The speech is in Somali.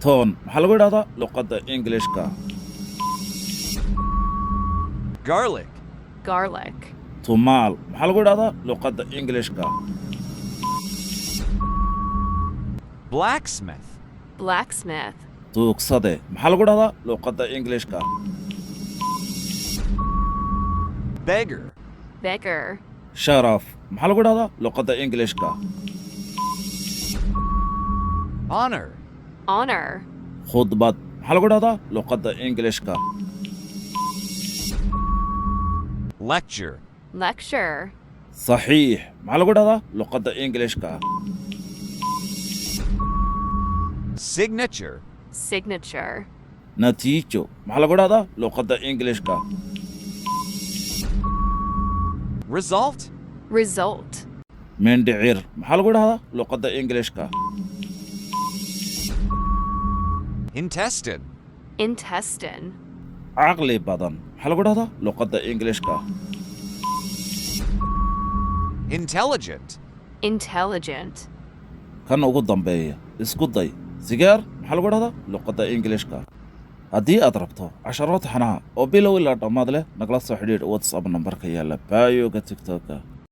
toon maxaa lagu idhahdaa luqadda Englishka Garlic. Garlic. tumaal maxaa lagu idhahdaa luqadda Englishka Blacksmith. Blacksmith. tuugsade maxaa lagu idhahdaa luqadda Englishka Beggar. Beggar. sharaf maxaa lagu idhahdaa luqadda Englishka Honor. Honor. khudbad maxaa lagu idhahdaa luqadda Englishka Lecture. Lecture. saxiix maxaa lagu idhahdaa luqadda Englishka Signature. Signature. natiijo maxaa lagu idhahdaa luqadda Englishka Result. Result. mindhicir maxaa lagu idhahdaa luqadda Englishka Intestine. Intestine. caqli badan maxaa lagu idhahdaa luqadda Englishka Intelligent. Intelligent. kan ugu dambeeya isku day sigaar maxaa lagu idhahdaa luqadda Englishka haddii aad rabto casharo taxanaha oo bilow ilaa dhammaad leh nagala soo xidhiidh WhatsApp nambarka yaala baayoga TikTok-ka